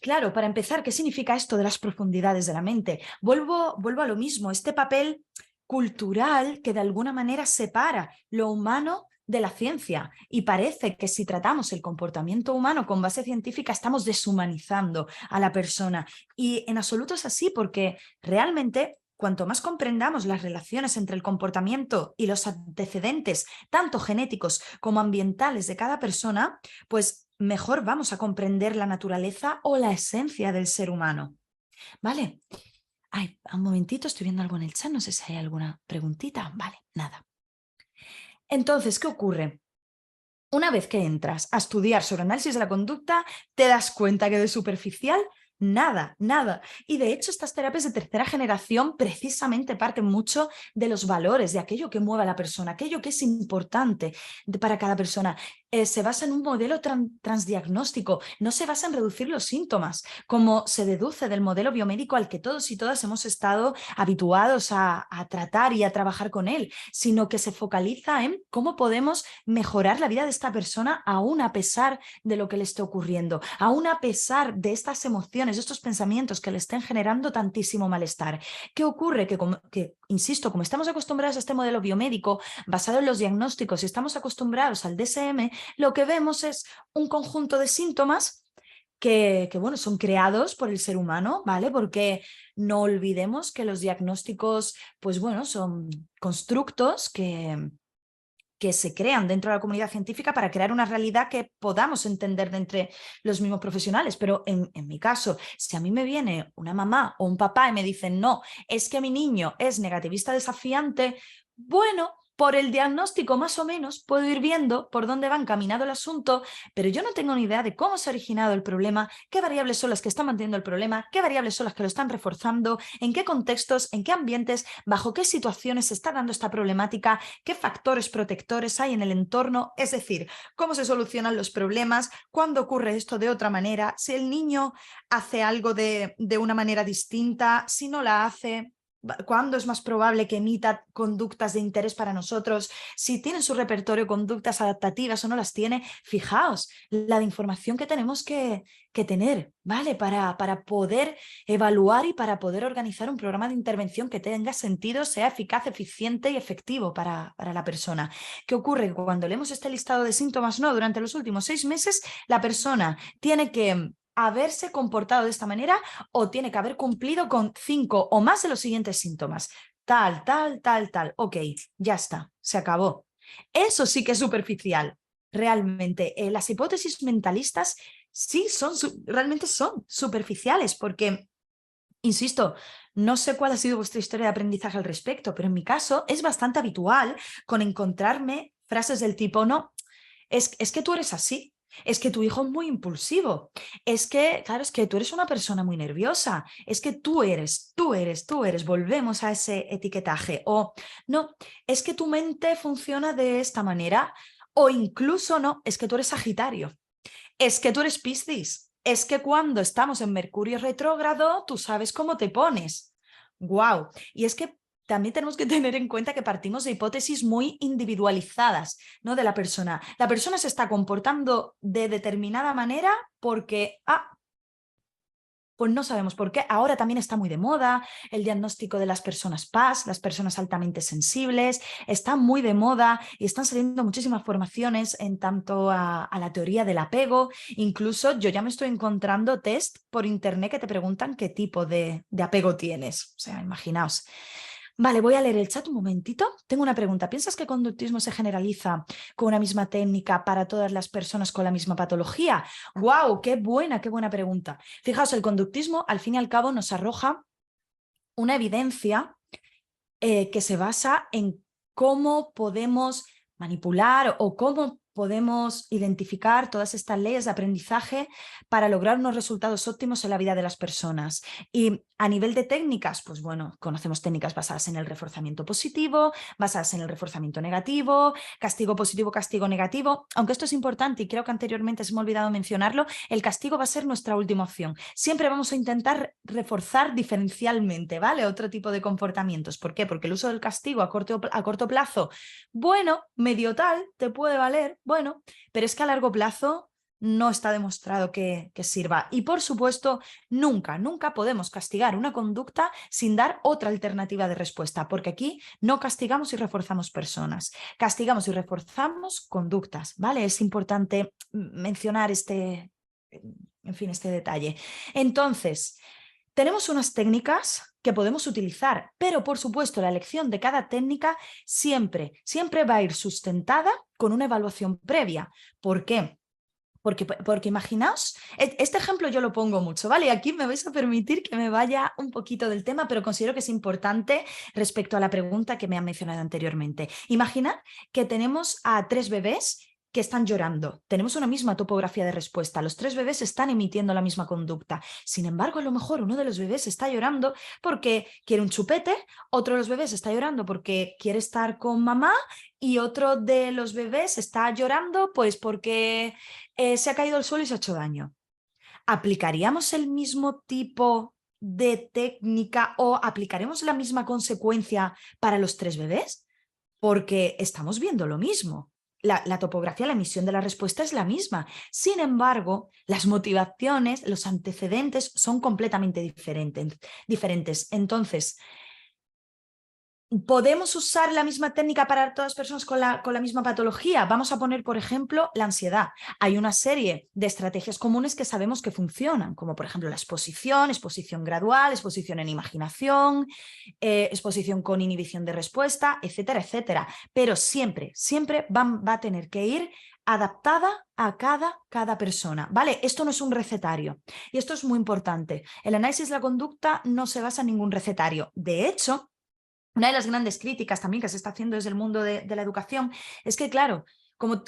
Speaker 2: Claro, para empezar, ¿qué significa esto de las profundidades de la mente? Vuelvo a lo mismo, este papel cultural que de alguna manera separa lo humano de la ciencia, y parece que si tratamos el comportamiento humano con base científica estamos deshumanizando a la persona, y en absoluto es así, porque realmente cuanto más comprendamos las relaciones entre el comportamiento y los antecedentes, tanto genéticos como ambientales de cada persona, pues mejor vamos a comprender la naturaleza o la esencia del ser humano. ¿Vale? Ay, un momentito, estoy viendo algo en el chat, no sé si hay alguna preguntita. Vale, nada. Entonces, ¿qué ocurre? Una vez que entras a estudiar sobre análisis de la conducta, te das cuenta que de superficial, nada. Y de hecho, estas terapias de tercera generación precisamente parten mucho de los valores, de aquello que mueve a la persona, aquello que es importante para cada persona. Se basa en un modelo transdiagnóstico, no se basa en reducir los síntomas, como se deduce del modelo biomédico al que todos y todas hemos estado habituados a tratar y a trabajar con él, sino que se focaliza en cómo podemos mejorar la vida de esta persona aún a pesar de lo que le esté ocurriendo, aún a pesar de estas emociones, de estos pensamientos que le estén generando tantísimo malestar. ¿Qué ocurre? Que, insisto, como estamos acostumbrados a este modelo biomédico basado en los diagnósticos y estamos acostumbrados al DSM, lo que vemos es un conjunto de síntomas bueno, son creados por el ser humano, ¿vale? Porque no olvidemos que los diagnósticos, pues bueno, son constructos que se crean dentro de la comunidad científica para crear una realidad que podamos entender de entre los mismos profesionales. Pero en mi caso, si a mí me viene una mamá o un papá y me dicen, no, es que mi niño es negativista desafiante, bueno, por el diagnóstico más o menos puedo ir viendo por dónde va encaminado el asunto, pero yo no tengo ni idea de cómo se ha originado el problema, qué variables son las que están manteniendo el problema, qué variables son las que lo están reforzando, en qué contextos, en qué ambientes, bajo qué situaciones se está dando esta problemática, qué factores protectores hay en el entorno, es decir, cómo se solucionan los problemas, cuándo ocurre esto de otra manera, si el niño hace algo de una manera distinta, si no la hace, cuándo es más probable que emita conductas de interés para nosotros, si tiene en su repertorio conductas adaptativas o no las tiene. Fijaos la de información que tenemos que tener, ¿vale? Para poder evaluar y para poder organizar un programa de intervención que tenga sentido, sea eficaz, eficiente y efectivo para la persona. ¿Qué ocurre? Cuando leemos este listado de síntomas, no, durante los últimos 6 meses la persona tiene que haberse comportado de esta manera o tiene que haber cumplido con 5 o más de los siguientes síntomas. Tal, tal, tal, tal. Ok, ya está, se acabó. Eso sí que es superficial. Realmente, las hipótesis mentalistas sí realmente son superficiales porque, insisto, no sé cuál ha sido vuestra historia de aprendizaje al respecto, pero en mi caso es bastante habitual con encontrarme frases del tipo, no, es que tú eres así, es que tu hijo es muy impulsivo, es que, claro, es que tú eres una persona muy nerviosa, es que tú eres, volvemos a ese etiquetaje, o no, es que tu mente funciona de esta manera, o incluso no, es que tú eres Sagitario, es que tú eres Piscis, es que cuando estamos en Mercurio retrógrado, tú sabes cómo te pones. ¡Guau! Y es que también tenemos que tener en cuenta que partimos de hipótesis muy individualizadas, ¿no? De la persona. La persona se está comportando de determinada manera porque, pues no sabemos por qué. Ahora también está muy de moda el diagnóstico de las personas PAS, las personas altamente sensibles. Está muy de moda y están saliendo muchísimas formaciones en tanto a la teoría del apego. Incluso yo ya me estoy encontrando test por internet que te preguntan qué tipo de apego tienes. O sea, imaginaos. Vale, voy a leer el chat un momentito. Tengo una pregunta. ¿Piensas que el conductismo se generaliza con una misma técnica para todas las personas con la misma patología? ¡Guau! ¡Qué buena pregunta! Fijaos, el conductismo al fin y al cabo nos arroja una evidencia que se basa en cómo podemos manipular o cómo podemos identificar todas estas leyes de aprendizaje para lograr unos resultados óptimos en la vida de las personas. Y a nivel de técnicas, pues bueno, conocemos técnicas basadas en el reforzamiento positivo, basadas en el reforzamiento negativo, castigo positivo, castigo negativo. Aunque esto es importante y creo que anteriormente se me ha olvidado mencionarlo, el castigo va a ser nuestra última opción. Siempre vamos a intentar reforzar diferencialmente, ¿vale? Otro tipo de comportamientos. ¿Por qué? Porque el uso del castigo a corto plazo, bueno, medio tal, te puede valer, bueno, pero es que a largo plazo no está demostrado que sirva. Y por supuesto, nunca podemos castigar una conducta sin dar otra alternativa de respuesta, porque aquí no castigamos y reforzamos personas, castigamos y reforzamos conductas, ¿vale? Es importante mencionar este detalle. Entonces, tenemos unas técnicas que podemos utilizar, pero por supuesto la elección de cada técnica siempre va a ir sustentada con una evaluación previa. ¿Por qué? Porque imaginaos, este ejemplo yo lo pongo mucho, ¿vale? Y aquí me vais a permitir que me vaya un poquito del tema, pero considero que es importante respecto a la pregunta que me han mencionado anteriormente. Imaginad que tenemos a 3 bebés que están llorando. Tenemos una misma topografía de respuesta. Los 3 bebés están emitiendo la misma conducta. Sin embargo, a lo mejor uno de los bebés está llorando porque quiere un chupete, otro de los bebés está llorando porque quiere estar con mamá y otro de los bebés está llorando pues porque se ha caído al suelo y se ha hecho daño. ¿Aplicaríamos el mismo tipo de técnica o aplicaremos la misma consecuencia para los 3 bebés? Porque estamos viendo lo mismo. La topografía, la emisión de la respuesta es la misma. Sin embargo, las motivaciones, los antecedentes son completamente diferentes. Entonces, ¿Podemos usar la misma técnica para todas las personas con la misma patología? Vamos a poner, por ejemplo, la ansiedad. Hay una serie de estrategias comunes que sabemos que funcionan, como por ejemplo la exposición gradual, exposición en imaginación, exposición con inhibición de respuesta, etcétera, etcétera. Pero siempre, siempre va a tener que ir adaptada a cada persona, ¿vale? Esto no es un recetario y esto es muy importante. El análisis de la conducta no se basa en ningún recetario. De hecho, una de las grandes críticas también que se está haciendo desde el mundo de la educación es que, claro,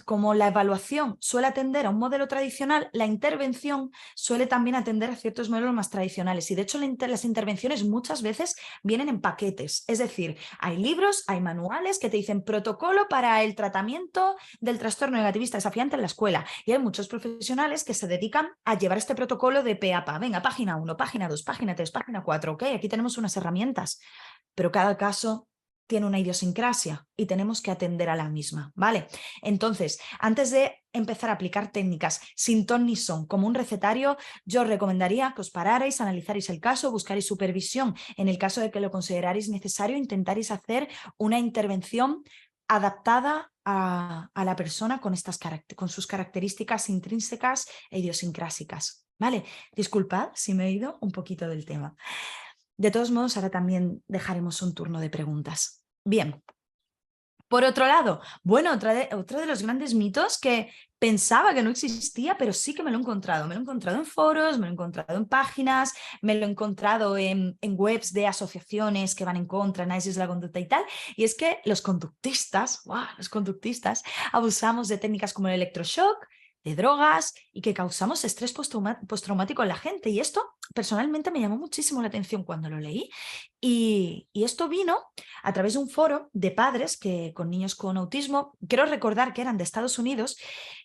Speaker 2: como la evaluación suele atender a un modelo tradicional, la intervención suele también atender a ciertos modelos más tradicionales. Y de hecho las intervenciones muchas veces vienen en paquetes. Es decir, hay libros, hay manuales que te dicen protocolo para el tratamiento del trastorno negativista desafiante en la escuela. Y hay muchos profesionales que se dedican a llevar este protocolo de pe a pa. Venga, página 1, página 2, página 3, página 4. Ok, aquí tenemos unas herramientas, pero cada caso tiene una idiosincrasia y tenemos que atender a la misma, ¿vale? Entonces, antes de empezar a aplicar técnicas sin ton ni son como un recetario, yo os recomendaría que os pararais, analizarais el caso, buscarais supervisión. En el caso de que lo considerarais necesario, intentaréis hacer una intervención adaptada a la persona con sus características intrínsecas e idiosincrásicas, ¿vale? Disculpad si me he ido un poquito del tema. De todos modos, ahora también dejaremos un turno de preguntas. Bien. Por otro lado, bueno, otro de los grandes mitos que pensaba que no existía, pero sí que me lo he encontrado. Me lo he encontrado en foros, me lo he encontrado en páginas, me lo he encontrado en webs de asociaciones que van en contra, análisis de la conducta y tal. Y es que los conductistas abusamos de técnicas como el electroshock, de drogas y que causamos estrés postraumático en la gente. Y esto personalmente me llamó muchísimo la atención cuando lo leí. Y esto vino a través de un foro de padres con niños con autismo, quiero recordar que eran de Estados Unidos,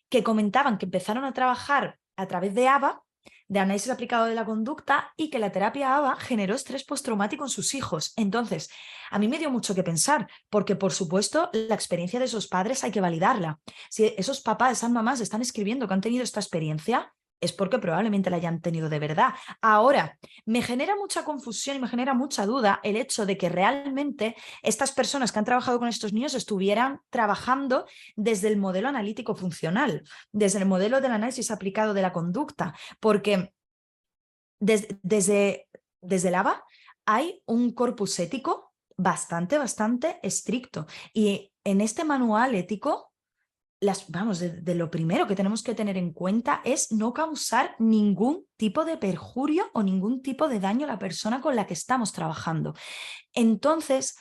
Speaker 2: que comentaban que empezaron a trabajar a través de ABA, de análisis aplicado de la conducta, y que la terapia ABA generó estrés postraumático en sus hijos. Entonces, a mí me dio mucho que pensar, porque por supuesto la experiencia de esos padres hay que validarla. Si esos papás, esas mamás están escribiendo que han tenido esta experiencia, es porque probablemente la hayan tenido de verdad. Ahora, me genera mucha confusión y me genera mucha duda el hecho de que realmente estas personas que han trabajado con estos niños estuvieran trabajando desde el modelo analítico funcional, desde el modelo del análisis aplicado de la conducta, porque desde el ABA hay un corpus ético bastante estricto, y en este manual ético de lo primero que tenemos que tener en cuenta es no causar ningún tipo de perjurio o ningún tipo de daño a la persona con la que estamos trabajando. Entonces,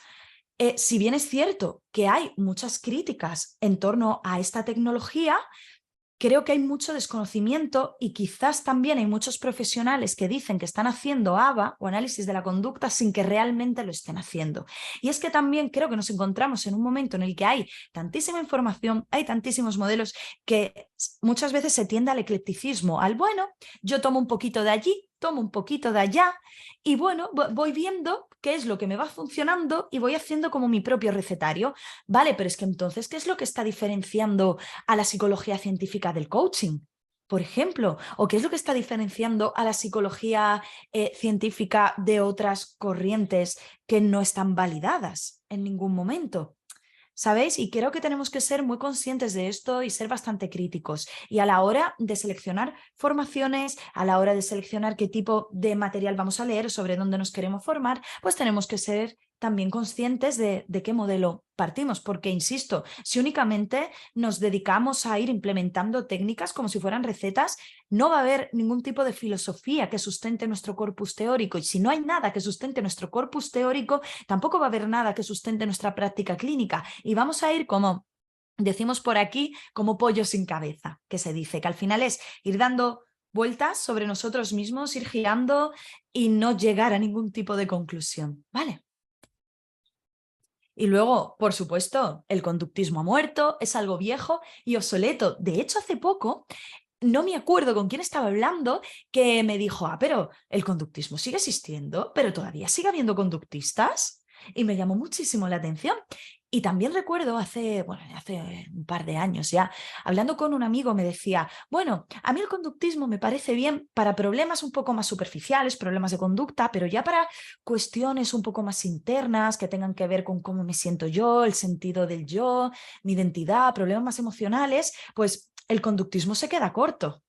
Speaker 2: si bien es cierto que hay muchas críticas en torno a esta tecnología, creo que hay mucho desconocimiento y quizás también hay muchos profesionales que dicen que están haciendo ABA o análisis de la conducta sin que realmente lo estén haciendo. Y es que también creo que nos encontramos en un momento en el que hay tantísima información, hay tantísimos modelos, que muchas veces se tiende al eclecticismo, bueno, yo tomo un poquito de allí, tomo un poquito de allá y bueno, voy viendo qué es lo que me va funcionando y voy haciendo como mi propio recetario. Vale, pero es que entonces, ¿qué es lo que está diferenciando a la psicología científica del coaching, por ejemplo? ¿O qué es lo que está diferenciando a la psicología científica de otras corrientes que no están validadas en ningún momento? ¿Sabéis? Y creo que tenemos que ser muy conscientes de esto y ser bastante críticos. Y a la hora de seleccionar formaciones, a la hora de seleccionar qué tipo de material vamos a leer, sobre dónde nos queremos formar, pues tenemos que ser también conscientes de qué modelo partimos, porque, insisto, si únicamente nos dedicamos a ir implementando técnicas como si fueran recetas, no va a haber ningún tipo de filosofía que sustente nuestro corpus teórico, y si no hay nada que sustente nuestro corpus teórico, tampoco va a haber nada que sustente nuestra práctica clínica, y vamos a ir como decimos por aquí, como pollo sin cabeza, que se dice, que al final es ir dando vueltas sobre nosotros mismos, ir girando y no llegar a ningún tipo de conclusión, ¿vale? Y luego, por supuesto, el conductismo ha muerto, es algo viejo y obsoleto. De hecho, hace poco, no me acuerdo con quién estaba hablando, que me dijo, pero el conductismo sigue existiendo, pero todavía sigue habiendo conductistas. Y me llamó muchísimo la atención. Y también recuerdo hace un par de años ya, hablando con un amigo, me decía, bueno, a mí el conductismo me parece bien para problemas un poco más superficiales, problemas de conducta, pero ya para cuestiones un poco más internas que tengan que ver con cómo me siento yo, el sentido del yo, mi identidad, problemas más emocionales, pues el conductismo se queda corto.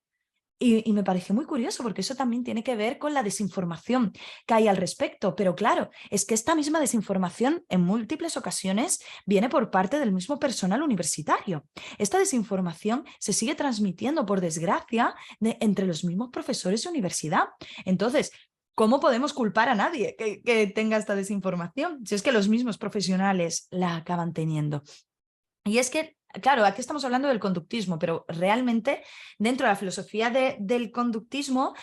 Speaker 2: Y me pareció muy curioso porque eso también tiene que ver con la desinformación que hay al respecto. Pero claro, es que esta misma desinformación en múltiples ocasiones viene por parte del mismo personal universitario. Esta desinformación se sigue transmitiendo, por desgracia, entre los mismos profesores de universidad. Entonces, ¿cómo podemos culpar a nadie que tenga esta desinformación? Si es que los mismos profesionales la acaban teniendo. Y es que, claro, aquí estamos hablando del conductismo, pero realmente dentro de la filosofía del conductismo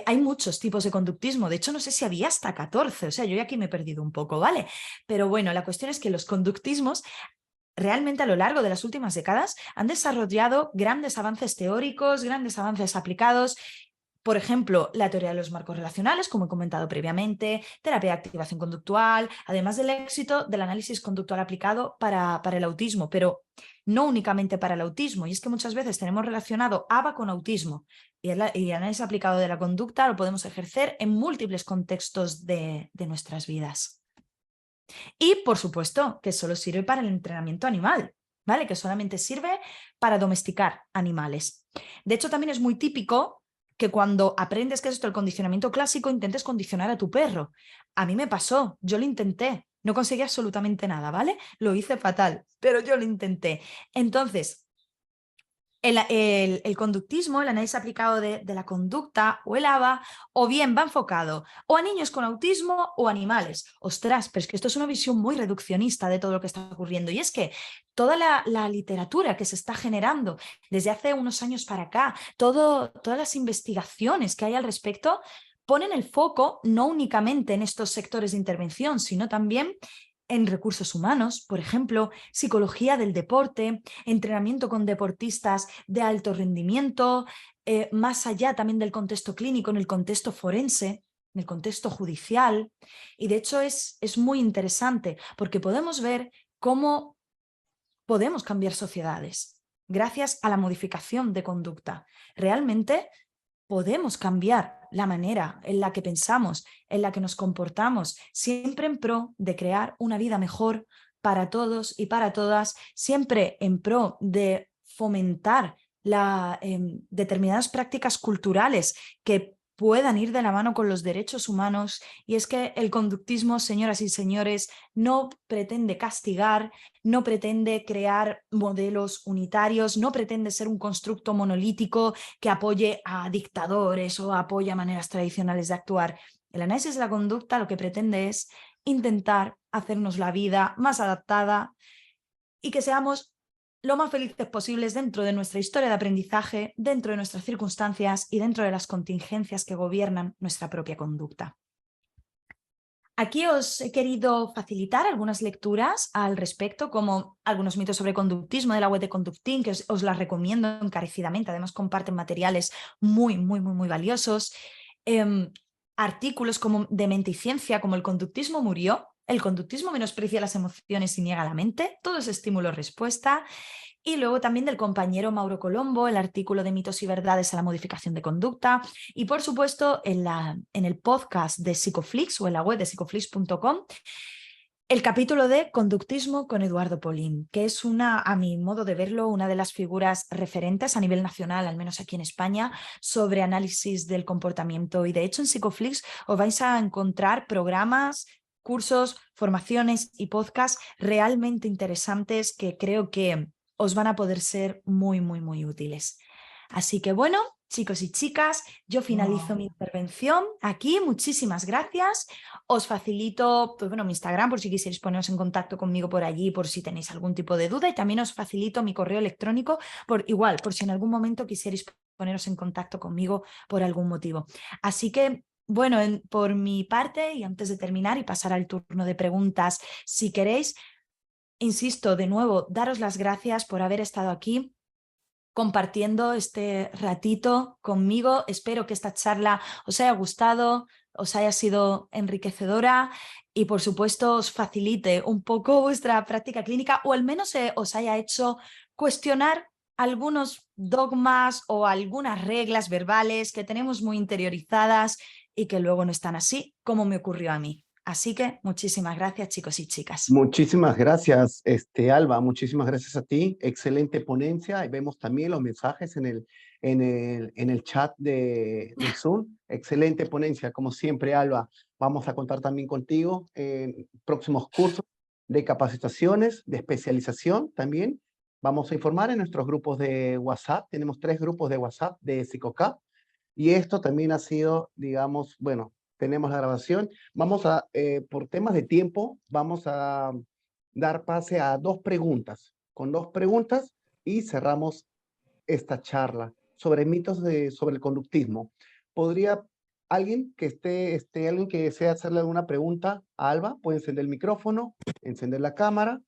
Speaker 2: hay muchos tipos de conductismo. De hecho, no sé si había hasta 14, o sea, yo ya aquí me he perdido un poco, ¿vale? Pero bueno, la cuestión es que los conductismos realmente a lo largo de las últimas décadas han desarrollado grandes avances teóricos, grandes avances aplicados. Por ejemplo, la teoría de los marcos relacionales, como he comentado previamente, terapia de activación conductual, además del éxito del análisis conductual aplicado para el autismo, pero no únicamente para el autismo. Y es que muchas veces tenemos relacionado ABA con autismo y el análisis aplicado de la conducta lo podemos ejercer en múltiples contextos de nuestras vidas. Y, por supuesto, que solo sirve para el entrenamiento animal, ¿vale? Que solamente sirve para domesticar animales. De hecho, también es muy típico que cuando aprendes qué es esto el condicionamiento clásico, intentes condicionar a tu perro. A mí me pasó, yo lo intenté, no conseguí absolutamente nada, ¿vale? Lo hice fatal, pero yo lo intenté. Entonces, el conductismo, el análisis aplicado de la conducta o el ABA, o bien va enfocado o a niños con autismo o animales. Ostras, pero es que esto es una visión muy reduccionista de todo lo que está ocurriendo. Y es que toda la literatura que se está generando desde hace unos años para acá, todas las investigaciones que hay al respecto, ponen el foco no únicamente en estos sectores de intervención, sino también en recursos humanos, por ejemplo, psicología del deporte, entrenamiento con deportistas de alto rendimiento, más allá también del contexto clínico, en el contexto forense, en el contexto judicial. Y de hecho es muy interesante porque podemos ver cómo podemos cambiar sociedades gracias a la modificación de conducta. Realmente podemos cambiar la manera en la que pensamos, en la que nos comportamos, siempre en pro de crear una vida mejor para todos y para todas, siempre en pro de fomentar determinadas prácticas culturales que puedan ir de la mano con los derechos humanos. Y es que el conductismo, señoras y señores, no pretende castigar, no pretende crear modelos unitarios, no pretende ser un constructo monolítico que apoye a dictadores o apoye a maneras tradicionales de actuar. El análisis de la conducta lo que pretende es intentar hacernos la vida más adaptada y que seamos lo más felices posibles dentro de nuestra historia de aprendizaje, dentro de nuestras circunstancias y dentro de las contingencias que gobiernan nuestra propia conducta. Aquí os he querido facilitar algunas lecturas al respecto, como algunos mitos sobre conductismo de la web de Conducting, que os las recomiendo encarecidamente. Además, comparten materiales muy, muy, muy, muy valiosos. Artículos como de Mente y Ciencia, como El conductismo murió, el conductismo menosprecia las emociones y niega la mente, todo es estímulo-respuesta. Y luego también del compañero Mauro Colombo, el artículo de Mitos y Verdades a la modificación de conducta. Y por supuesto, en el podcast de Psicoflix o en la web de psicoflix.com, el capítulo de Conductismo con Eduardo Polín, que es a mi modo de verlo, una de las figuras referentes a nivel nacional, al menos aquí en España, sobre análisis del comportamiento. Y de hecho en Psicoflix os vais a encontrar programas, cursos, formaciones y podcasts realmente interesantes que creo que os van a poder ser muy, muy, muy útiles. Así que bueno, chicos y chicas, yo finalizo mi intervención aquí. Muchísimas gracias. Os facilito, pues bueno, mi Instagram por si quisierais poneros en contacto conmigo por allí, por si tenéis algún tipo de duda, y también os facilito mi correo electrónico por si en algún momento quisierais poneros en contacto conmigo por algún motivo. Así que bueno, por mi parte, y antes de terminar y pasar al turno de preguntas, si queréis, insisto, de nuevo, daros las gracias por haber estado aquí compartiendo este ratito conmigo. Espero que esta charla os haya gustado, os haya sido enriquecedora y por supuesto os facilite un poco vuestra práctica clínica o al menos os haya hecho cuestionar algunos dogmas o algunas reglas verbales que tenemos muy interiorizadas y que luego no están así, como me ocurrió a mí. Así que muchísimas gracias, chicos y chicas.
Speaker 1: Muchísimas gracias, Alba, muchísimas gracias a ti. Excelente ponencia. Y vemos también los mensajes en el chat del Zoom. Excelente ponencia, como siempre, Alba. Vamos a contar también contigo en próximos cursos de capacitaciones, de especialización también. Vamos a informar en nuestros grupos de WhatsApp. Tenemos 3 grupos de WhatsApp de Psicocap. Y esto también ha sido, digamos, bueno, tenemos la grabación. Vamos a, por temas de tiempo, vamos a dar pase a 2 preguntas. Con 2 preguntas y cerramos esta charla sobre mitos sobre el conductismo. ¿Podría alguien que alguien que desea hacerle alguna pregunta a Alba? Puede encender el micrófono, encender la cámara.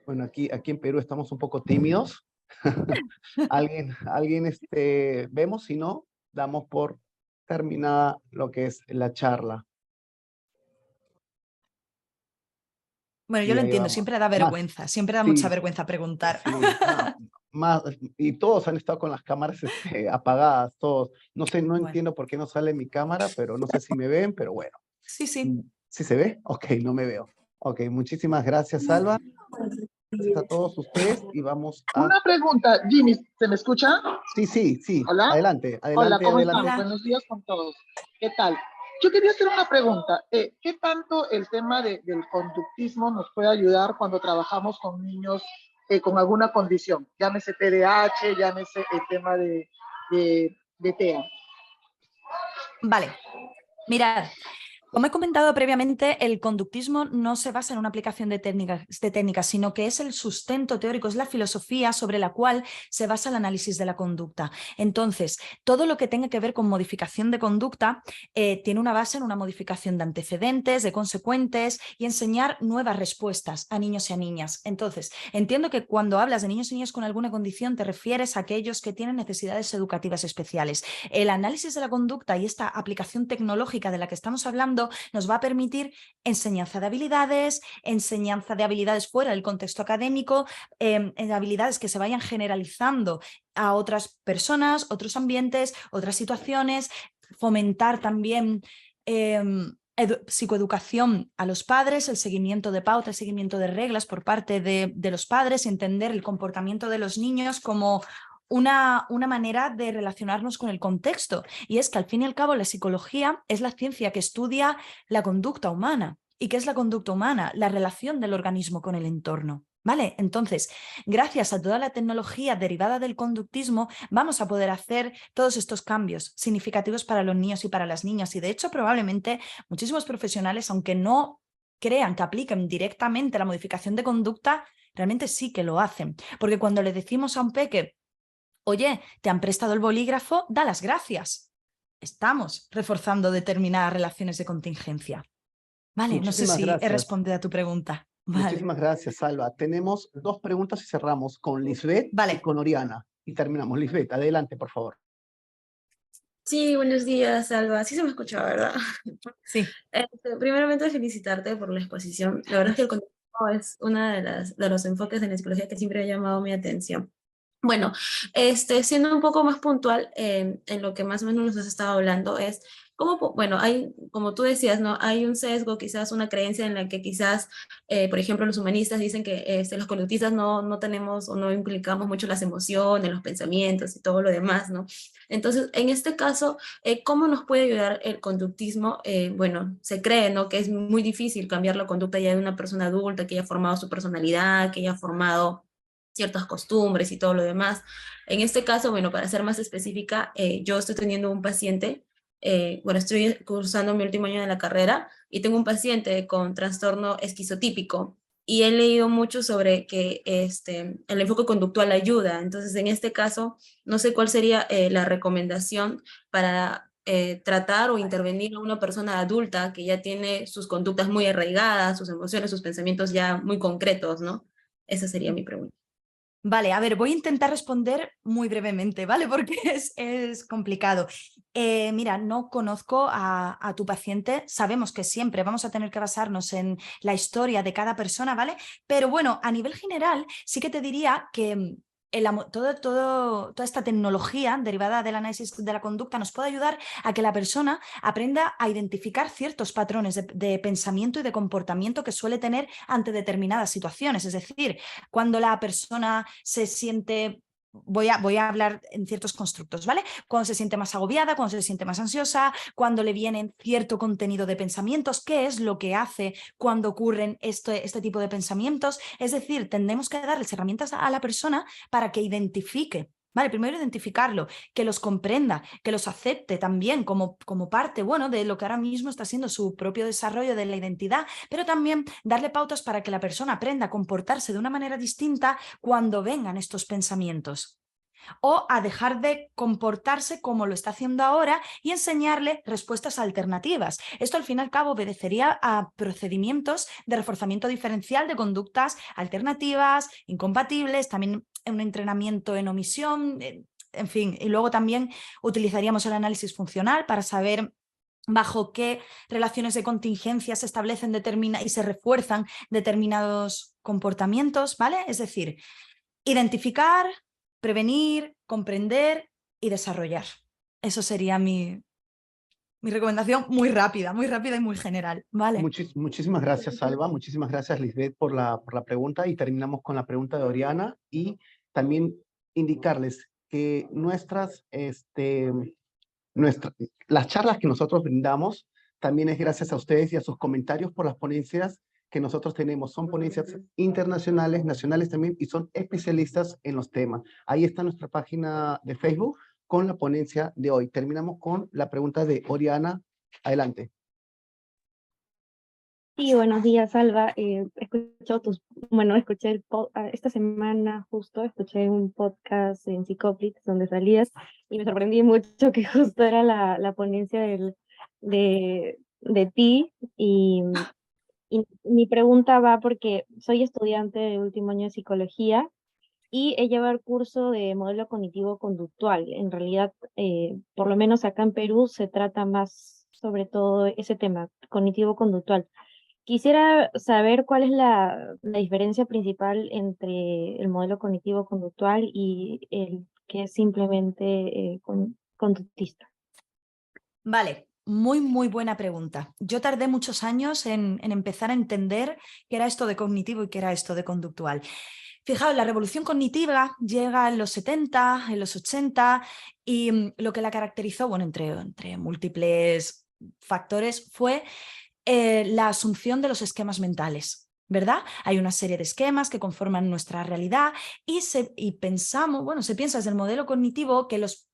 Speaker 1: Bueno, aquí en Perú estamos un poco tímidos. Alguien, vemos, si no, damos por terminada lo que es la charla.
Speaker 2: Bueno, yo
Speaker 1: Y
Speaker 2: lo
Speaker 1: ahí
Speaker 2: entiendo,
Speaker 1: vamos.
Speaker 2: siempre da
Speaker 1: Más,
Speaker 2: vergüenza, siempre da mucha
Speaker 1: sí,
Speaker 2: vergüenza preguntar.
Speaker 1: sí, más, y todos han estado con las cámaras apagadas, todos. No sé, no
Speaker 2: Bueno,
Speaker 1: entiendo por qué no sale mi cámara, pero no sé si me ven, pero bueno.
Speaker 2: sí, sí.
Speaker 1: ¿Sí se ve? Ok, no me veo. Ok, muchísimas gracias, Alba. Gracias a todos ustedes y vamos a...
Speaker 3: Una pregunta, Jimmy, ¿se me escucha?
Speaker 1: Sí, sí, sí.
Speaker 3: Hola.
Speaker 1: Adelante,
Speaker 3: Hola,
Speaker 1: adelante,
Speaker 3: ¿cómo están?
Speaker 1: adelante.
Speaker 2: Hola.
Speaker 3: Buenos días con todos. ¿Qué tal? Yo quería hacer una pregunta. ¿Qué tanto el tema del conductismo nos puede ayudar cuando trabajamos con niños con alguna condición? Llámese TDAH, llámese el tema de TEA.
Speaker 2: Vale, mirad. Como he comentado previamente, el conductismo no se basa en una aplicación de técnicas, sino que es el sustento teórico, es la filosofía sobre la cual se basa el análisis de la conducta. Entonces, todo lo que tenga que ver con modificación de conducta tiene una base en una modificación de antecedentes, de consecuentes y enseñar nuevas respuestas a niños y a niñas. Entonces, entiendo que cuando hablas de niños y niñas con alguna condición te refieres a aquellos que tienen necesidades educativas especiales. El análisis de la conducta y esta aplicación tecnológica de la que estamos hablando nos va a permitir enseñanza de habilidades fuera del contexto académico, habilidades que se vayan generalizando a otras personas, otros ambientes, otras situaciones, fomentar también psicoeducación a los padres, el seguimiento de pautas, el seguimiento de reglas por parte de los padres, entender el comportamiento de los niños como una manera de relacionarnos con el contexto. Y es que al fin y al cabo la psicología es la ciencia que estudia la conducta humana. ¿Y qué es la conducta humana? La relación del organismo con el entorno. ¿Vale? Entonces, gracias a toda la tecnología derivada del conductismo, vamos a poder hacer todos estos cambios significativos para los niños y para las niñas. Y de hecho, probablemente muchísimos profesionales, aunque no crean que apliquen directamente la modificación de conducta, realmente sí que lo hacen. Porque cuando le decimos a un peque, oye, te han prestado el bolígrafo, da las gracias. Estamos reforzando determinadas relaciones de contingencia. Vale, no sé
Speaker 1: Muchísimas
Speaker 2: si he
Speaker 1: gracias.
Speaker 2: respondido a tu pregunta. Vale,
Speaker 1: Muchísimas gracias, Salva. Tenemos 2 preguntas y cerramos con Lisbeth y
Speaker 2: vale,
Speaker 1: con Oriana. Y terminamos. Lisbeth, adelante, por favor.
Speaker 4: Sí, buenos días, Alba. Sí se me escucha, ¿verdad?
Speaker 2: sí.
Speaker 4: Primeramente, felicitarte por la exposición. La verdad es que el contenido es uno de los enfoques de la psicología que siempre ha llamado mi atención. Bueno, siendo un poco más puntual en lo que más o menos nos has estado hablando es cómo, bueno, hay, como tú decías, ¿no? Hay un sesgo, quizás una creencia en la que quizás, por ejemplo, los humanistas dicen que los conductistas no tenemos o no implicamos mucho las emociones, los pensamientos y todo lo demás, ¿no? Entonces, en este caso, ¿cómo nos puede ayudar el conductismo? Bueno, se cree, ¿no? Que es muy difícil cambiar la conducta ya de una persona adulta que haya formado su personalidad, que haya formado ciertas costumbres y todo lo demás. En este caso, bueno, para ser más específica, yo estoy teniendo un paciente, bueno, estoy cursando mi último año de la carrera y tengo un paciente con trastorno esquizotípico y he leído mucho sobre que el enfoque conductual ayuda. Entonces, en este caso, no sé cuál sería la recomendación para tratar o intervenir a una persona adulta que ya tiene sus conductas muy arraigadas, sus emociones, sus pensamientos ya muy concretos, ¿no? Esa sería mi pregunta.
Speaker 2: Vale, a ver, voy a intentar responder muy brevemente, ¿vale? Porque es complicado. Mira, no conozco a tu paciente, sabemos que siempre vamos a tener que basarnos en la historia de cada persona, ¿vale? Pero bueno, a nivel general, sí que te diría que toda esta tecnología derivada del análisis de la conducta nos puede ayudar a que la persona aprenda a identificar ciertos patrones de pensamiento y de comportamiento que suele tener ante determinadas situaciones. Es decir, cuando la persona se siente... Voy a hablar en ciertos constructos, ¿vale? Cuando se siente más agobiada, cuando se siente más ansiosa, cuando le vienen cierto contenido de pensamientos, ¿qué es lo que hace cuando ocurren este tipo de pensamientos? Es decir, tendremos que darles herramientas a la persona para que identifique. Vale, primero identificarlo, que los comprenda, que los acepte también como parte, bueno, de lo que ahora mismo está siendo su propio desarrollo de la identidad, pero también darle pautas para que la persona aprenda a comportarse de una manera distinta cuando vengan estos pensamientos. O a dejar de comportarse como lo está haciendo ahora y enseñarle respuestas alternativas. Esto al fin y al cabo obedecería a procedimientos de reforzamiento diferencial de conductas alternativas, incompatibles, también un entrenamiento en omisión, en fin, y luego también utilizaríamos el análisis funcional para saber bajo qué relaciones de contingencia se establecen y se refuerzan determinados comportamientos, ¿vale? Es decir, identificar, prevenir, comprender y desarrollar. Eso sería mi recomendación muy rápida y muy general, ¿vale?
Speaker 1: Muchísimas gracias, Alba. Muchísimas gracias, Lisbeth, por la pregunta. Y terminamos con la pregunta de Oriana. Y también indicarles que las charlas que nosotros brindamos también es gracias a ustedes y a sus comentarios por las ponencias que nosotros tenemos. Son ponencias internacionales, nacionales también, y son especialistas en los temas. Ahí está nuestra página de Facebook con la ponencia de hoy. Terminamos con la pregunta de Oriana. Adelante.
Speaker 5: Sí, buenos días, Alba. Escuché esta semana justo, escuché un podcast en Psicoplix donde salías y me sorprendí mucho que justo era la ponencia de ti y mi pregunta va porque soy estudiante de último año de psicología y he llevado el curso de modelo cognitivo conductual. En realidad, por lo menos acá en Perú se trata más sobre todo ese tema, cognitivo conductual. Quisiera saber cuál es la diferencia principal entre el modelo cognitivo conductual y el que es simplemente conductista.
Speaker 2: Vale, muy buena pregunta. Yo tardé muchos años en empezar a entender qué era esto de cognitivo y qué era esto de conductual. Fijaos, la revolución cognitiva llega en los 70, en los 80 y lo que la caracterizó, bueno, entre múltiples factores, fue la asunción de los esquemas mentales, ¿verdad? Hay una serie de esquemas que conforman nuestra realidad y pensamos, bueno, se piensa desde el modelo cognitivo que los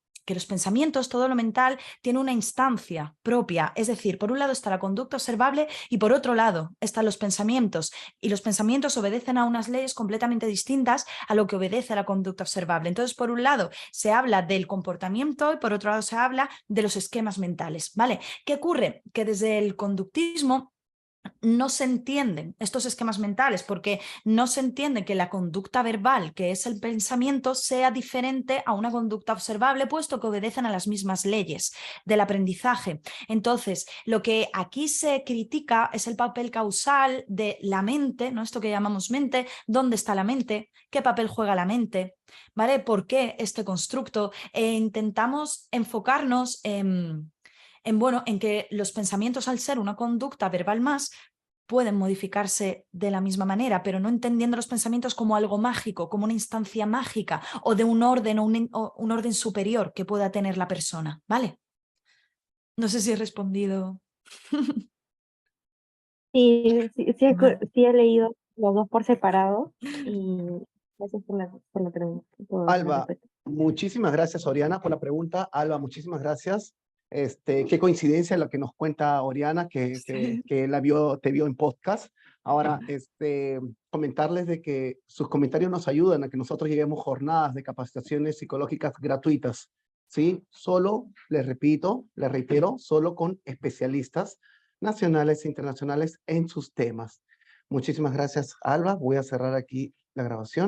Speaker 2: pensamientos, todo lo mental, tiene una instancia propia. Es decir, por un lado está la conducta observable y por otro lado están los pensamientos. Y los pensamientos obedecen a unas leyes completamente distintas a lo que obedece a la conducta observable. Entonces, por un lado se habla del comportamiento y por otro lado se habla de los esquemas mentales, ¿vale? ¿Qué ocurre? Que desde el conductismo no se entienden estos esquemas mentales porque no se entiende que la conducta verbal, que es el pensamiento, sea diferente a una conducta observable, puesto que obedecen a las mismas leyes del aprendizaje. Entonces, lo que aquí se critica es el papel causal de la mente, ¿no? Esto que llamamos mente, ¿dónde está la mente? ¿Qué papel juega la mente? ¿Vale? ¿Por qué este constructo? Intentamos enfocarnos en que los pensamientos, al ser una conducta verbal más, pueden modificarse de la misma manera, pero no entendiendo los pensamientos como algo mágico, como una instancia mágica o de un orden o un orden superior que pueda tener la persona, ¿vale? No sé si he respondido.
Speaker 5: Sí,
Speaker 2: Vale.
Speaker 5: sí he leído los dos por separado y gracias por la pregunta, por la
Speaker 1: Alba,
Speaker 5: respuesta.
Speaker 1: muchísimas gracias, Oriana, por la pregunta. Alba, muchísimas gracias. Qué coincidencia lo que nos cuenta Oriana, que te vio en podcast. Ahora, comentarles de que sus comentarios nos ayudan a que nosotros lleguemos jornadas de capacitaciones psicológicas gratuitas, ¿sí? Solo, les repito, les reitero, solo con especialistas nacionales e internacionales en sus temas. Muchísimas gracias, Alba. Voy a cerrar aquí la grabación.